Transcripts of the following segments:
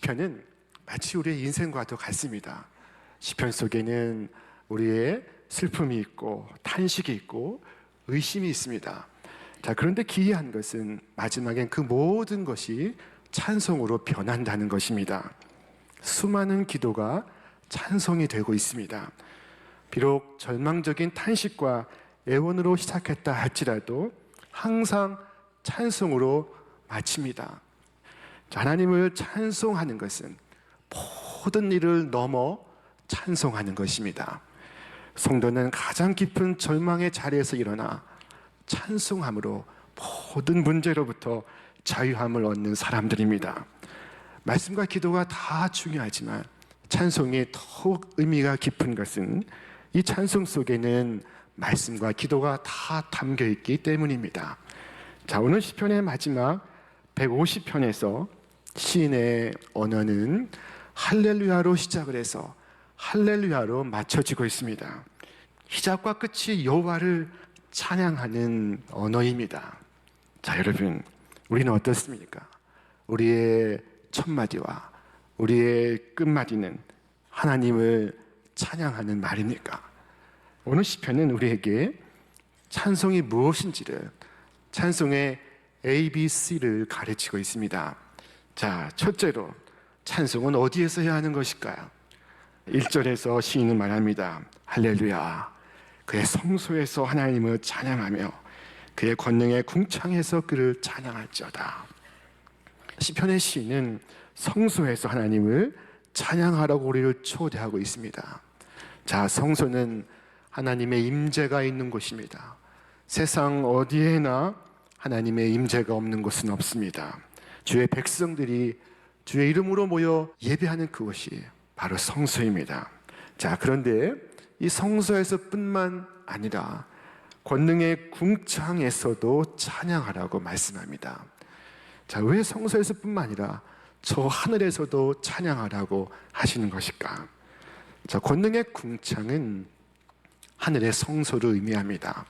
시편은 마치 우리의 인생과도 같습니다. 시편 속에는 우리의 슬픔이 있고 탄식이 있고 의심이 있습니다. 자, 그런데 기이한 것은 마지막엔 그 모든 것이 찬송으로 변한다는 것입니다. 수많은 기도가 찬송이 되고 있습니다. 비록 절망적인 탄식과 애원으로 시작했다 할지라도 항상 찬송으로 마칩니다. 하나님을 찬송하는 것은 모든 일을 넘어 찬송하는 것입니다. 성도는 가장 깊은 절망의 자리에서 일어나 찬송함으로 모든 문제로부터 자유함을 얻는 사람들입니다. 말씀과 기도가 다 중요하지만 찬송이 더욱 의미가 깊은 것은 이 찬송 속에는 말씀과 기도가 다 담겨 있기 때문입니다. 자, 오늘 시편의 마지막 150편에서 시인의 언어는 할렐루야로 시작을 해서 할렐루야로 맞춰지고 있습니다. 시작과 끝이 여호와를 찬양하는 언어입니다. 자, 여러분, 우리는 어떻습니까? 우리의 첫마디와 우리의 끝마디는 하나님을 찬양하는 말입니까? 오늘 시편은 우리에게 찬송이 무엇인지를, 찬송의 ABC를 가르치고 있습니다. 자, 첫째로 찬송은 어디에서 해야 하는 것일까요? 1절에서 시인은 말합니다. 할렐루야, 그의 성소에서 하나님을 찬양하며 그의 권능의 궁창에서 그를 찬양할지어다. 시편의 시인은 성소에서 하나님을 찬양하라고 우리를 초대하고 있습니다. 자, 성소는 하나님의 임재가 있는 곳입니다. 세상 어디에나 하나님의 임재가 없는 곳은 없습니다. 주의 백성들이 주의 이름으로 모여 예배하는 그곳이 바로 성소입니다. 자, 그런데 이 성소에서 뿐만 아니라 권능의 궁창에서도 찬양하라고 말씀합니다. 자, 왜 성소에서 뿐만 아니라 저 하늘에서도 찬양하라고 하시는 것일까? 자, 권능의 궁창은 하늘의 성소를 의미합니다.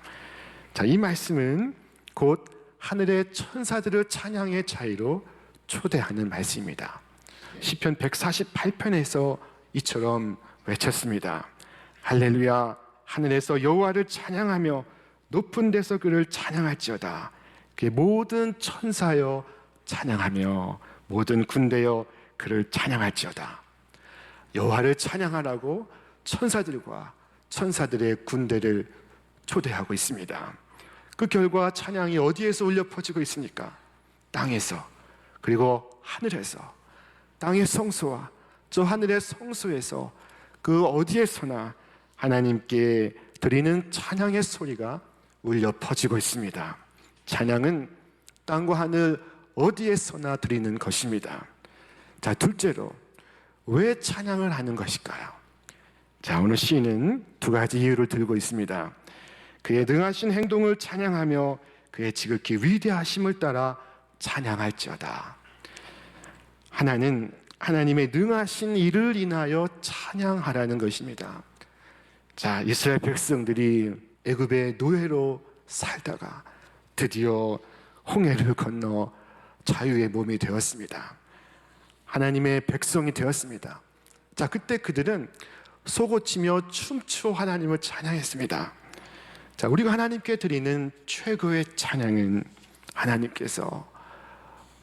자, 이 말씀은 곧 하늘의 천사들을 찬양의 자리로 초대하는 말씀입니다. 시편 148편에서 이처럼 외쳤습니다. 할렐루야, 하늘에서 여호와를 찬양하며 높은 데서 그를 찬양할지어다. 그의 모든 천사여 찬양하며 모든 군대여 그를 찬양할지어다. 여호와를 찬양하라고 천사들과 천사들의 군대를 초대하고 있습니다. 그 결과 찬양이 어디에서 울려 퍼지고 있습니까? 땅에서, 그리고 하늘에서. 땅의 성소와 저 하늘의 성소에서 그 어디에서나 하나님께 드리는 찬양의 소리가 울려 퍼지고 있습니다. 찬양은 땅과 하늘 어디에서나 드리는 것입니다. 자, 둘째로 왜 찬양을 하는 것일까요? 자, 오늘 시인은 두 가지 이유를 들고 있습니다. 그의 능하신 행동을 찬양하며 그의 지극히 위대하심을 따라 찬양할지어다. 하나는 하나님의 능하신 일을 인하여 찬양하라는 것입니다. 자, 이스라엘 백성들이 애굽의 노예로 살다가 드디어 홍해를 건너 자유의 몸이 되었습니다. 하나님의 백성이 되었습니다. 자, 그때 그들은 솟구치며 춤추어 하나님을 찬양했습니다. 자, 우리가 하나님께 드리는 최고의 찬양은 하나님께서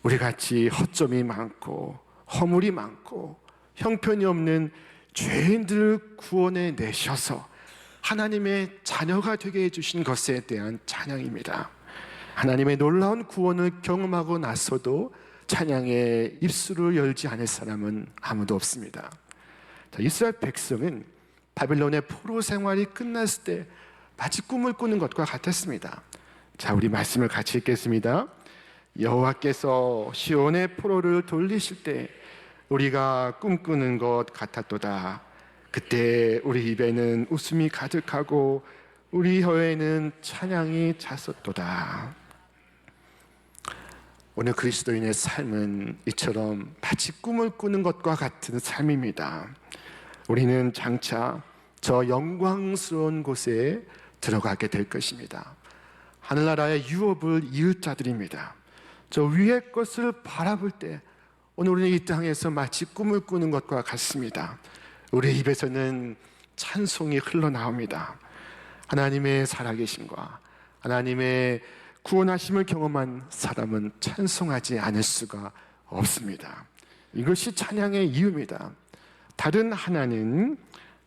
우리같이 허점이 많고 허물이 많고 형편이 없는 죄인들을 구원해 내셔서 하나님의 자녀가 되게 해주신 것에 대한 찬양입니다. 하나님의 놀라운 구원을 경험하고 나서도 찬양에 입술을 열지 않을 사람은 아무도 없습니다. 자, 이스라엘 백성은 바빌론의 포로 생활이 끝났을 때 마치 꿈을 꾸는 것과 같았습니다. 자, 우리 말씀을 같이 읽겠습니다. 여호와께서 시온의 포로를 돌리실 때 우리가 꿈꾸는 것 같았도다. 그때 우리 입에는 웃음이 가득하고 우리 혀에는 찬양이 찼었도다. 오늘 그리스도인의 삶은 이처럼 마치 꿈을 꾸는 것과 같은 삶입니다. 우리는 장차 저 영광스러운 곳에 들어가게 될 것입니다. 하늘나라의 유업을 이을 자들입니다. 저 위의 것을 바라볼 때 오늘 우리는 이 땅에서 마치 꿈을 꾸는 것과 같습니다. 우리의 입에서는 찬송이 흘러나옵니다. 하나님의 살아계심과 하나님의 구원하심을 경험한 사람은 찬송하지 않을 수가 없습니다. 이것이 찬양의 이유입니다. 다른 하나는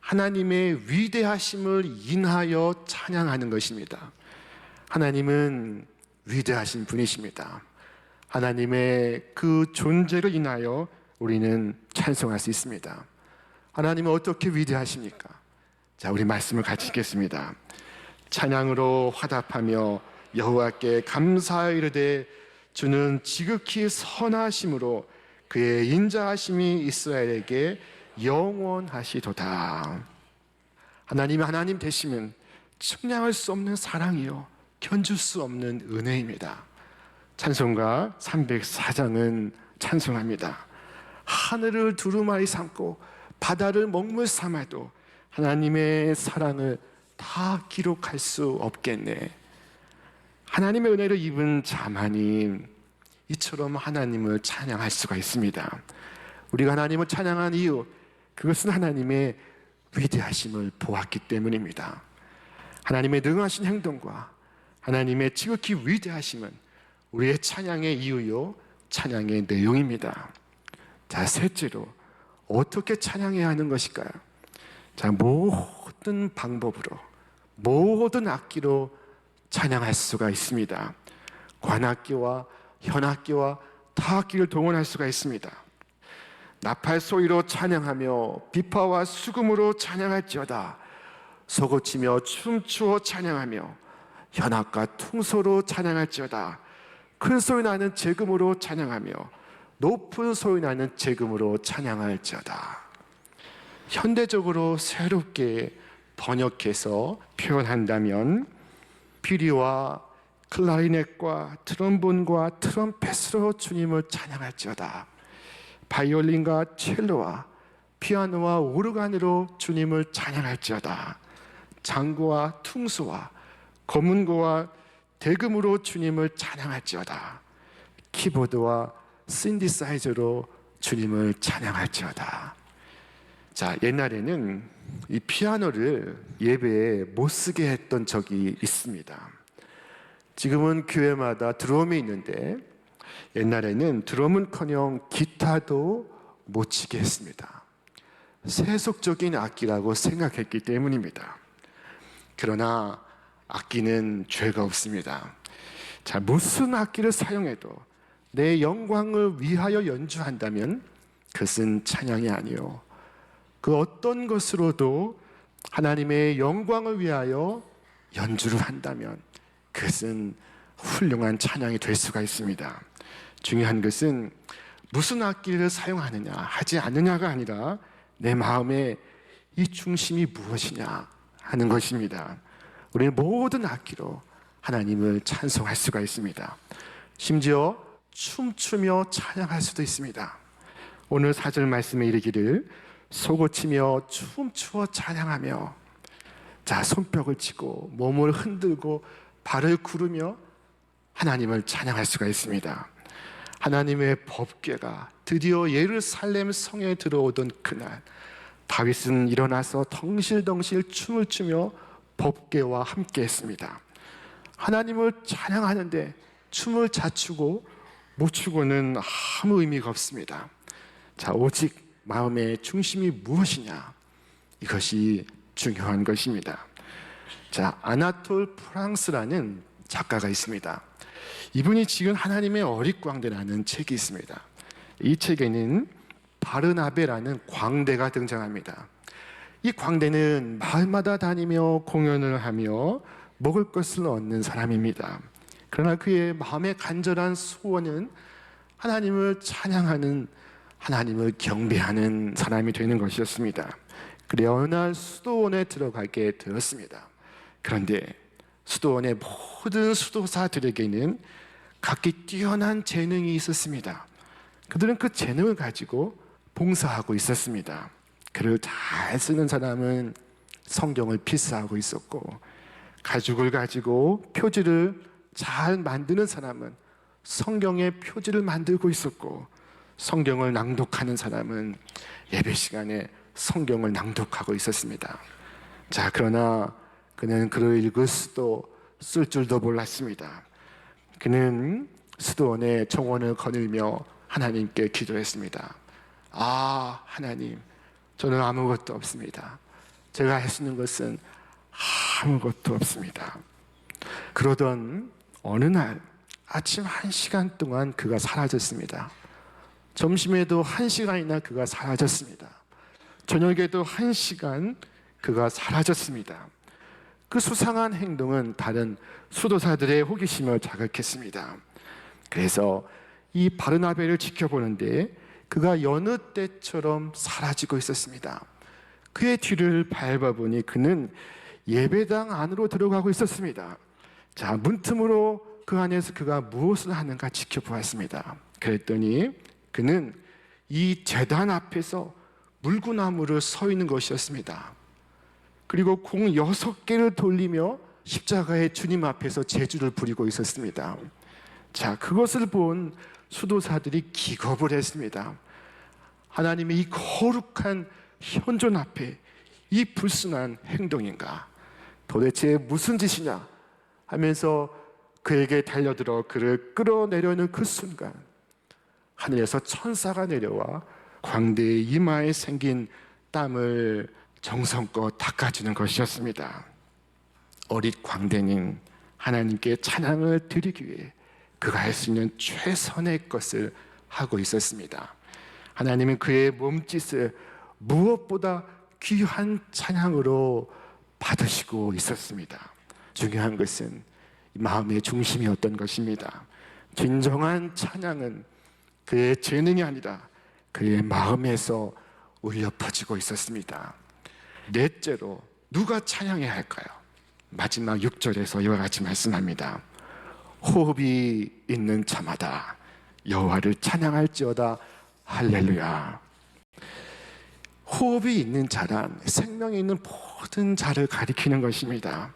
하나님의 위대하심을 인하여 찬양하는 것입니다. 하나님은 위대하신 분이십니다. 하나님의 그 존재를 인하여 우리는 찬송할 수 있습니다. 하나님은 어떻게 위대하십니까? 자, 우리 말씀을 같이 읽겠습니다. 찬양으로 화답하며 여호와께 감사하이르되 주는 지극히 선하심으로 그의 인자하심이 이스라엘에게 영원하시도다. 하나님이 하나님 되시면 측량할 수 없는 사랑이요 견줄 수 없는 은혜입니다. 찬송가 304장은 찬송합니다. 하늘을 두루마리 삼고 바다를 먹물 삼아도 하나님의 사랑을 다 기록할 수 없겠네. 하나님의 은혜를 입은 자만이 이처럼 하나님을 찬양할 수가 있습니다. 우리가 하나님을 찬양한 이유, 그것은 하나님의 위대하심을 보았기 때문입니다. 하나님의 능하신 행동과 하나님의 지극히 위대하심은 우리의 찬양의 이유요, 찬양의 내용입니다. 자, 셋째로 어떻게 찬양해야 하는 것일까요? 자, 모든 방법으로, 모든 악기로 찬양할 수가 있습니다. 관악기와 현악기와 타악기를 동원할 수가 있습니다. 나팔 소리로 찬양하며 비파와 수금으로 찬양할지어다. 소고치며 춤추어 찬양하며 현악과 퉁소로 찬양할지어다. 큰 소리 나는 재금으로 찬양하며 높은 소리 나는 재금으로 찬양할지어다. 현대적으로 새롭게 번역해서 표현한다면 피리와 클라리넷과 트럼본과 트럼펫으로 주님을 찬양할지어다. 바이올린과 첼로와 피아노와 오르간으로 주님을 찬양할지어다. 장구와 퉁소와 검은고와 대금으로 주님을 찬양할지어다. 키보드와 신디사이저로 주님을 찬양할지어다. 자, 옛날에는 이 피아노를 예배에 못 쓰게 했던 적이 있습니다. 지금은 교회마다 드럼이 있는데 옛날에는 드럼은커녕 기타도 못 치게 했습니다. 세속적인 악기라고 생각했기 때문입니다. 그러나 악기는 죄가 없습니다. 자, 무슨 악기를 사용해도 내 영광을 위하여 연주한다면 그것은 찬양이 아니요, 그 어떤 것으로도 하나님의 영광을 위하여 연주를 한다면 그것은 훌륭한 찬양이 될 수가 있습니다. 중요한 것은 무슨 악기를 사용하느냐 하지 않느냐가 아니라 내 마음의 이 중심이 무엇이냐 하는 것입니다. 우리는 모든 악기로 하나님을 찬송할 수가 있습니다. 심지어 춤추며 찬양할 수도 있습니다. 오늘 4절 말씀에 이르기를 소고치며 춤추어 찬양하며, 자, 손뼉을 치고 몸을 흔들고 발을 구르며 하나님을 찬양할 수가 있습니다. 하나님의 법궤가 드디어 예루살렘 성에 들어오던 그날 다윗은 일어나서 덩실덩실 춤을 추며 법궤와 함께 했습니다. 하나님을 찬양하는데 춤을 잘 추고 못 추고는 아무 의미가 없습니다. 자, 오직 마음의 중심이 무엇이냐, 이것이 중요한 것입니다. 자, 아나톨 프랑스라는 작가가 있습니다. 이분이 지금 하나님의 어릿광대라는 책이 있습니다. 이 책에는 바르나베라는 광대가 등장합니다. 이 광대는 마을마다 다니며 공연을 하며 먹을 것을 얻는 사람입니다. 그러나 그의 마음의 간절한 소원은 하나님을 찬양하는, 하나님을 경배하는 사람이 되는 것이었습니다. 그래 어느 날 수도원에 들어가게 되었습니다. 그런데 수도원의 모든 수도사들에게는 각기 뛰어난 재능이 있었습니다. 그들은 그 재능을 가지고 봉사하고 있었습니다. 글을 잘 쓰는 사람은 성경을 필사하고 있었고, 가죽을 가지고 표지를 잘 만드는 사람은 성경의 표지를 만들고 있었고, 성경을 낭독하는 사람은 예배 시간에 성경을 낭독하고 있었습니다. 자, 그러나 그는 글을 읽을 수도 쓸 줄도 몰랐습니다. 그는 수도원의 정원을 거닐며 하나님께 기도했습니다. 아, 하나님, 저는 아무것도 없습니다. 제가 할 수 있는 것은 아무것도 없습니다. 그러던 어느 날 아침 1시간 동안 그가 사라졌습니다. 점심에도 1시간이나 그가 사라졌습니다. 저녁에도 1시간 그가 사라졌습니다. 그 수상한 행동은 다른 수도사들의 호기심을 자극했습니다. 그래서 이 바르나베를 지켜보는데 그가 여느 때처럼 사라지고 있었습니다. 그의 뒤를 밟아보니 그는 예배당 안으로 들어가고 있었습니다. 자, 문틈으로 그 안에서 그가 무엇을 하는가 지켜보았습니다. 그랬더니 그는 이 제단 앞에서 물구나무를 서 있는 것이었습니다. 그리고 공 6개를 돌리며 십자가의 주님 앞에서 제주를 부리고 있었습니다. 자, 그것을 본 수도사들이 기겁을 했습니다. 하나님의 이 거룩한 현존 앞에 이 불순한 행동인가? 도대체 무슨 짓이냐? 하면서 그에게 달려들어 그를 끌어내려는 그 순간 하늘에서 천사가 내려와 광대의 이마에 생긴 땀을 정성껏 닦아주는 것이었습니다. 어릿 광대는 하나님께 찬양을 드리기 위해 그가 할 수 있는 최선의 것을 하고 있었습니다. 하나님은 그의 몸짓을 무엇보다 귀한 찬양으로 받으시고 있었습니다. 중요한 것은 마음의 중심이었던 것입니다. 진정한 찬양은 그의 재능이 아니라 그의 마음에서 울려 퍼지고 있었습니다. 넷째로 누가 찬양해야 할까요? 마지막 6절에서 이와 같이 말씀합니다. 호흡이 있는 자마다 여호와를 찬양할지어다. 할렐루야. 호흡이 있는 자란 생명이 있는 모든 자를 가리키는 것입니다.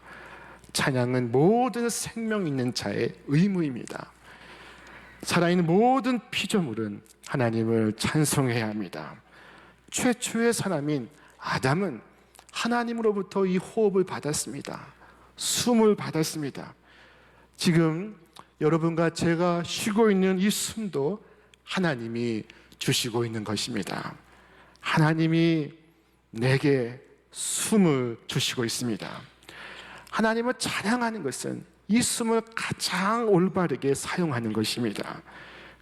찬양은 모든 생명 있는 자의 의무입니다. 살아있는 모든 피조물은 하나님을 찬송해야 합니다. 최초의 사람인 아담은 하나님으로부터 이 호흡을 받았습니다. 숨을 받았습니다. 지금 여러분과 제가 쉬고 있는 이 숨도 하나님이 주시고 있는 것입니다. 하나님이 내게 숨을 주시고 있습니다. 하나님을 찬양하는 것은 이 숨을 가장 올바르게 사용하는 것입니다.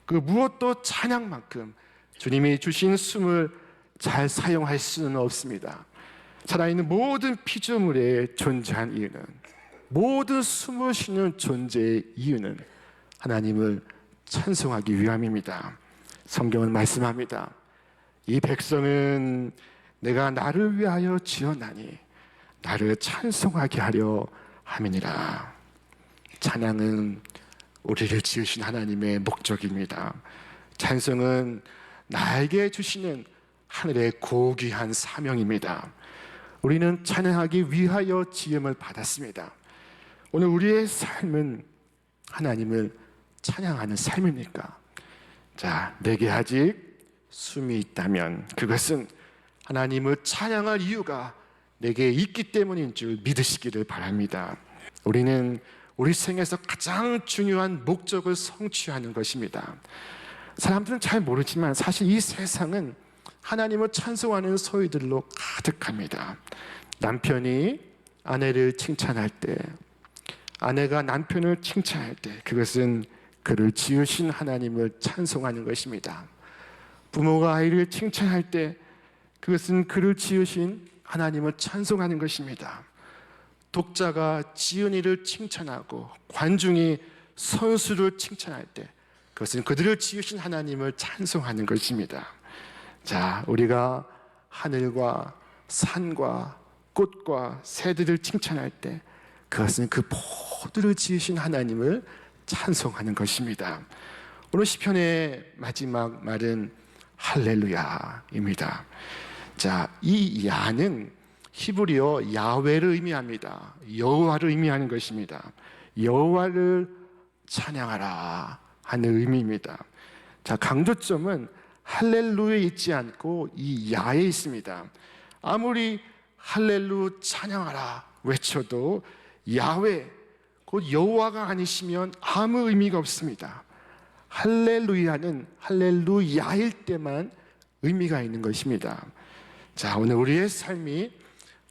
그 무엇도 찬양만큼 주님이 주신 숨을 잘 사용할 수는 없습니다. 살아있는 모든 피조물에 존재한 이유는, 모든 숨을 쉬는 존재의 이유는 하나님을 찬송하기 위함입니다. 성경은 말씀합니다. 이 백성은 내가 나를 위하여 지었나니 나를 찬송하게 하려 함이니라. 찬양은 우리를 지으신 하나님의 목적입니다. 찬송은 나에게 주시는 하늘의 고귀한 사명입니다. 우리는 찬양하기 위하여 지음을 받았습니다. 오늘 우리의 삶은 하나님을 찬양하는 삶입니까? 자, 내게 아직 숨이 있다면 그것은 하나님을 찬양할 이유가 내게 있기 때문인 줄 믿으시기를 바랍니다. 우리는 우리 생에서 가장 중요한 목적을 성취하는 것입니다. 사람들은 잘 모르지만 사실 이 세상은 하나님을 찬송하는 소리들로 가득합니다. 남편이 아내를 칭찬할 때, 아내가 남편을 칭찬할 때 그것은 그를 지으신 하나님을 찬송하는 것입니다. 부모가 아이를 칭찬할 때 그것은 그를 지으신 하나님을 찬송하는 것입니다. 독자가 지은이를 칭찬하고 관중이 선수를 칭찬할 때 그것은 그들을 지으신 하나님을 찬송하는 것입니다. 자, 우리가 하늘과 산과 꽃과 새들을 칭찬할 때 그것은 그 모두를 지으신 하나님을 찬송하는 것입니다. 오늘 시편의 마지막 말은 할렐루야입니다. 자, 이 야는 히브리어 야훼를 의미합니다. 여호와를 의미하는 것입니다. 여호와를 찬양하라 하는 의미입니다. 자, 강조점은 할렐루야에 있지 않고 이 야에 있습니다. 아무리 할렐루 찬양하라 외쳐도 야훼 곧 여호와가 아니시면 아무 의미가 없습니다. 할렐루야는 할렐루야일 때만 의미가 있는 것입니다. 자, 오늘 우리의 삶이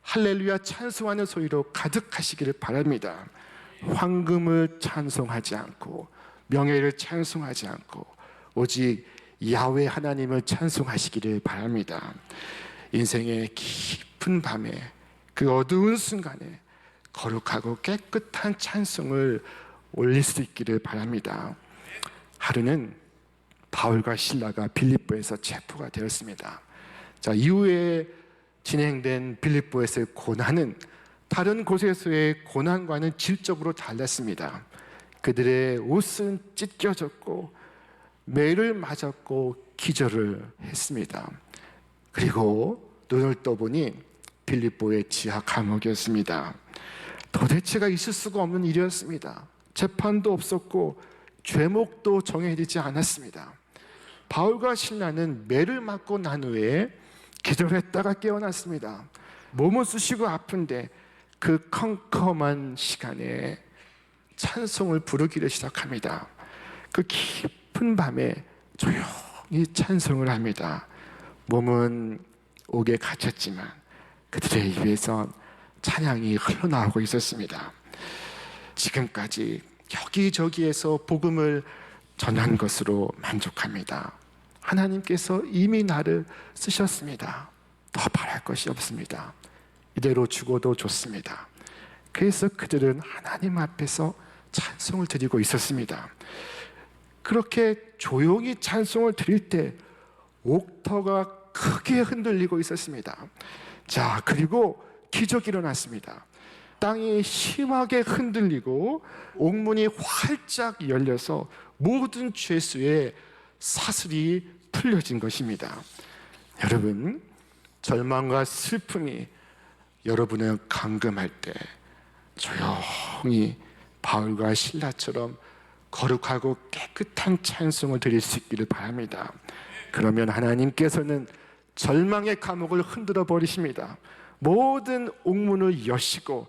할렐루야 찬송하는 소리로 가득하시기를 바랍니다. 황금을 찬송하지 않고 명예를 찬송하지 않고 오직 야훼 하나님을 찬송하시기를 바랍니다. 인생의 깊은 밤에 그 어두운 순간에 거룩하고 깨끗한 찬송을 올릴 수 있기를 바랍니다. 하루는 바울과 실라가 빌립보에서 체포가 되었습니다. 자, 이후에 진행된 빌립보에서의 고난은 다른 곳에서의 고난과는 질적으로 달랐습니다. 그들의 옷은 찢겨졌고 매를 맞았고 기절을 했습니다. 그리고 눈을 떠보니 빌립보의 지하 감옥이었습니다. 도대체가 있을 수가 없는 일이었습니다. 재판도 없었고 죄목도 정해지지 않았습니다. 바울과 실라는 매를 맞고 난 후에 기절했다가 깨어났습니다. 몸은 쑤시고 아픈데 그 컴컴한 시간에 찬송을 부르기를 시작합니다. 그 깊은 밤에 조용히 찬송을 합니다. 몸은 옥에 갇혔지만 그들의 입에선 찬양이 흘러나오고 있었습니다. 지금까지 여기저기에서 복음을 전한 것으로 만족합니다. 하나님께서 이미 나를 쓰셨습니다. 더 바랄 것이 없습니다. 이대로 죽어도 좋습니다. 그래서 그들은 하나님 앞에서 찬송을 드리고 있었습니다. 그렇게 조용히 찬송을 드릴 때 옥터가 크게 흔들리고 있었습니다. 자, 그리고 기적이 일어났습니다. 땅이 심하게 흔들리고 옥문이 활짝 열려서 모든 죄수의 사슬이 풀려진 것입니다. 여러분, 절망과 슬픔이 여러분을 감금할 때 조용히 바울과 실라처럼 거룩하고 깨끗한 찬송을 드릴 수 있기를 바랍니다. 그러면 하나님께서는 절망의 감옥을 흔들어 버리십니다. 모든 옥문을 여시고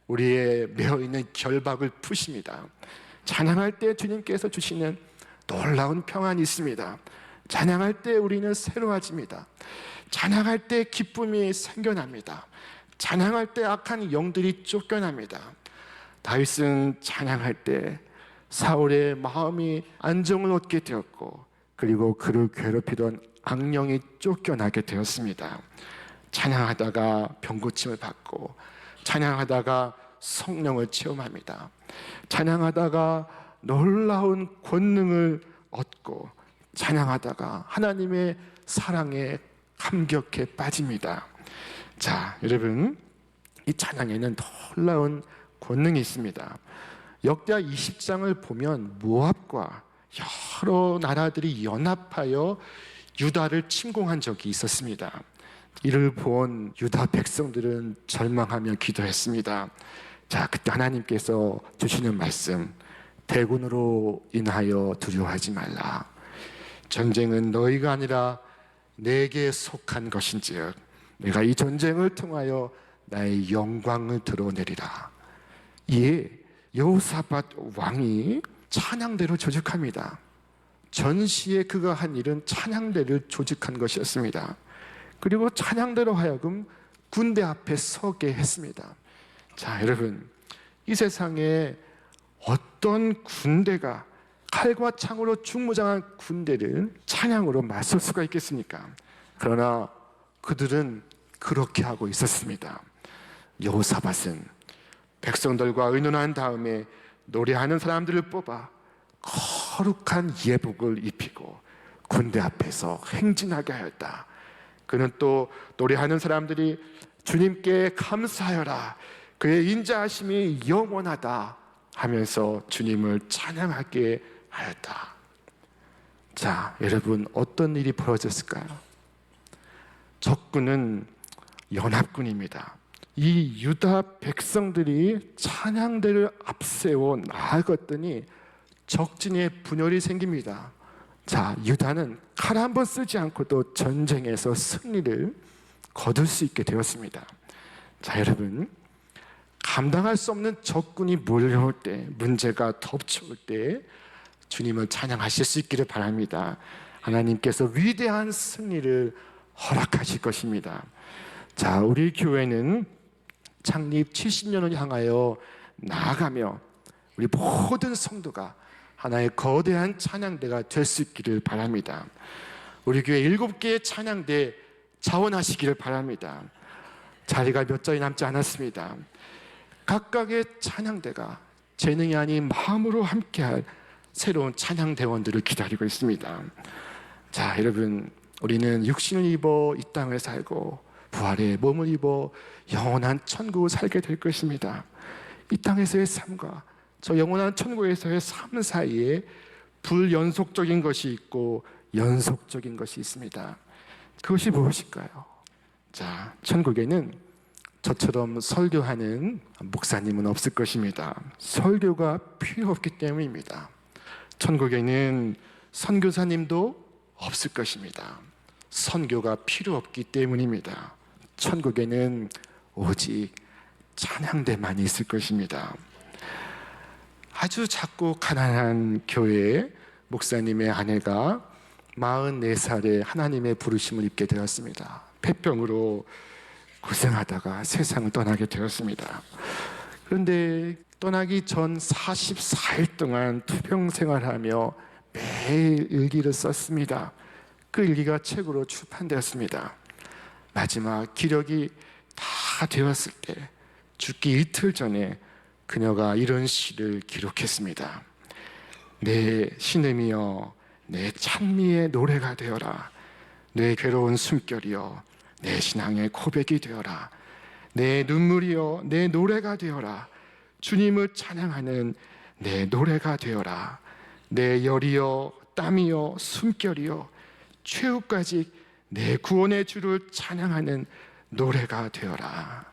우리의 매어있는 결박을 푸십니다. 찬양할 때 주님께서 주시는 놀라운 평안이 있습니다. 찬양할 때 우리는 새로워집니다. 찬양할 때 기쁨이 생겨납니다. 찬양할 때 악한 영들이 쫓겨납니다. 다윗은 찬양할 때 사울의 마음이 안정을 얻게 되었고 그리고 그를 괴롭히던 악령이 쫓겨나게 되었습니다. 찬양하다가 병고침을 받고 찬양하다가 성령을 체험합니다. 찬양하다가 놀라운 권능을 얻고 찬양하다가 하나님의 사랑에 감격해 빠집니다. 자, 여러분, 이 찬양에는 놀라운 권능이 있습니다. 역대하 20장을 보면 모압과 여러 나라들이 연합하여 유다를 침공한 적이 있었습니다. 이를 본 유다 백성들은 절망하며 기도했습니다. 자, 그때 하나님께서 주시는 말씀, 대군으로 인하여 두려워하지 말라. 전쟁은 너희가 아니라 내게 속한 것인즉 내가 이 전쟁을 통하여 나의 영광을 드러내리라. 이에 여호사밧 왕이 찬양대를 조직합니다. 전시에 그가 한 일은 찬양대를 조직한 것이었습니다. 그리고 찬양대로 하여금 군대 앞에 서게 했습니다. 자, 여러분, 이 세상에 어떤 군대가 칼과 창으로 중무장한 군대를 찬양으로 맞설 수가 있겠습니까? 그러나 그들은 그렇게 하고 있었습니다. 여호사밧은 백성들과 의논한 다음에 노래하는 사람들을 뽑아 거룩한 예복을 입히고 군대 앞에서 행진하게 하였다. 그는 또 노래하는 사람들이 주님께 감사하여라, 그의 인자하심이 영원하다 하면서 주님을 찬양하게 하였다. 자, 여러분, 어떤 일이 벌어졌을까요? 적군은 연합군입니다. 이 유다 백성들이 찬양대를 앞세워 나아갔더니 적진에 분열이 생깁니다. 자, 유다는 칼 한 번 쓰지 않고도 전쟁에서 승리를 거둘 수 있게 되었습니다. 자, 여러분, 감당할 수 없는 적군이 몰려올 때, 문제가 덮쳐올 때 주님을 찬양하실 수 있기를 바랍니다. 하나님께서 위대한 승리를 허락하실 것입니다. 자, 우리 교회는 창립 70년을 향하여 나아가며 우리 모든 성도가 하나의 거대한 찬양대가 될 수 있기를 바랍니다. 우리 교회 7개의 찬양대 자원하시기를 바랍니다. 자리가 몇 자리 남지 않았습니다. 각각의 찬양대가 재능이 아닌 마음으로 함께할 새로운 찬양대원들을 기다리고 있습니다. 자, 여러분, 우리는 육신을 입어 이 땅을 살고 부활의 몸을 입어 영원한 천국을 살게 될 것입니다. 이 땅에서의 삶과 저 영원한 천국에서의 삶 사이에 불연속적인 것이 있고 연속적인 것이 있습니다. 그것이 무엇일까요? 자, 천국에는 저처럼 설교하는 목사님은 없을 것입니다. 설교가 필요 없기 때문입니다. 천국에는 선교사님도 없을 것입니다. 선교가 필요 없기 때문입니다. 천국에는 오직 찬양대만이 있을 것입니다. 아주 작고 가난한 교회의 목사님의 아내가 44살에 하나님의 부르심을 입게 되었습니다. 폐병으로 고생하다가 세상을 떠나게 되었습니다. 그런데 떠나기 전 44일 동안 투병 생활하며 매일 일기를 썼습니다. 그 일기가 책으로 출판되었습니다. 마지막 기력이 다 되었을 때 죽기 이틀 전에 그녀가 이런 시를 기록했습니다. 내 신음이여 내 찬미의 노래가 되어라. 내 괴로운 숨결이여 내 신앙의 고백이 되어라. 내 눈물이여 내 노래가 되어라. 주님을 찬양하는 내 노래가 되어라. 내 열이여 땀이여 숨결이여 최후까지 내 구원의 주를 찬양하는 노래가 되어라.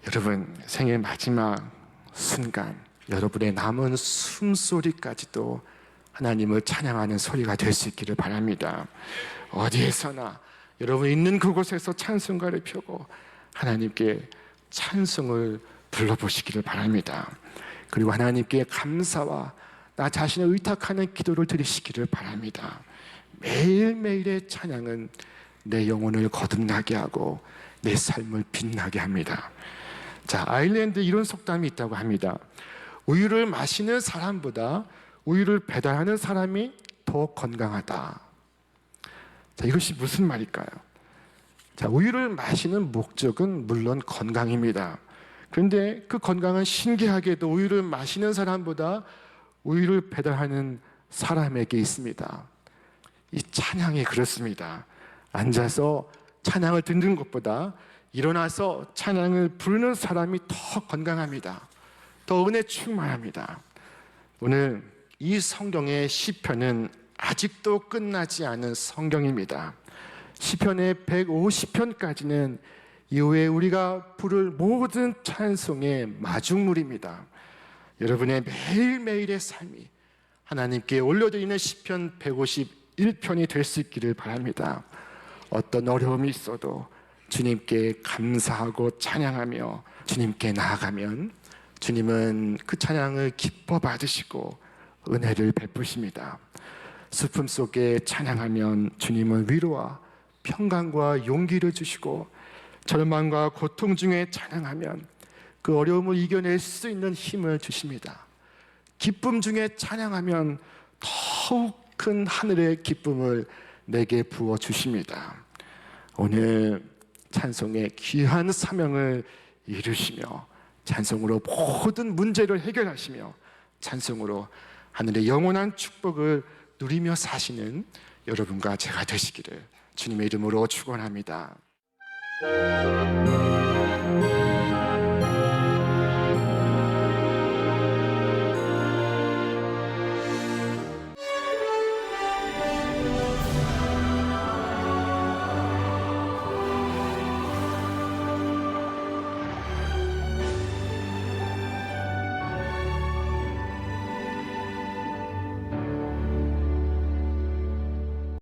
여러분, 생의 마지막 순간 여러분의 남은 숨소리까지도 하나님을 찬양하는 소리가 될 수 있기를 바랍니다. 어디에서나 여러분 있는 그곳에서 찬송가를 펴고 하나님께 찬송을 불러보시기를 바랍니다. 그리고 하나님께 감사와 나 자신을 의탁하는 기도를 드리시기를 바랍니다. 매일매일의 찬양은 내 영혼을 거듭나게 하고 내 삶을 빛나게 합니다. 자, 아일랜드에 이런 속담이 있다고 합니다. 우유를 마시는 사람보다 우유를 배달하는 사람이 더 건강하다. 자, 이것이 무슨 말일까요? 자, 우유를 마시는 목적은 물론 건강입니다. 그런데 그 건강은 신기하게도 우유를 마시는 사람보다 우유를 배달하는 사람에게 있습니다. 이 찬양이 그렇습니다. 앉아서 찬양을 듣는 것보다 일어나서 찬양을 부르는 사람이 더 건강합니다. 더 은혜 충만합니다. 오늘 이 성경의 시편은 아직도 끝나지 않은 성경입니다. 시편의 150편까지는 이후에 우리가 부를 모든 찬송의 마중물입니다. 여러분의 매일매일의 삶이 하나님께 올려드리는 시편 151편이 될 수 있기를 바랍니다. 어떤 어려움이 있어도 주님께 감사하고 찬양하며 주님께 나아가면 주님은 그 찬양을 기뻐 받으시고 은혜를 베푸십니다. 슬픔 속에 찬양하면 주님은 위로와 평강과 용기를 주시고 절망과 고통 중에 찬양하면 그 어려움을 이겨낼 수 있는 힘을 주십니다. 기쁨 중에 찬양하면 더욱 큰 하늘의 기쁨을 내게 부어 주십니다. 오늘 찬송의 귀한 사명을 이루시며 찬송으로 모든 문제를 해결하시며 찬송으로 하늘의 영원한 축복을 누리며 사시는 여러분과 제가 되시기를 주님의 이름으로 축원합니다.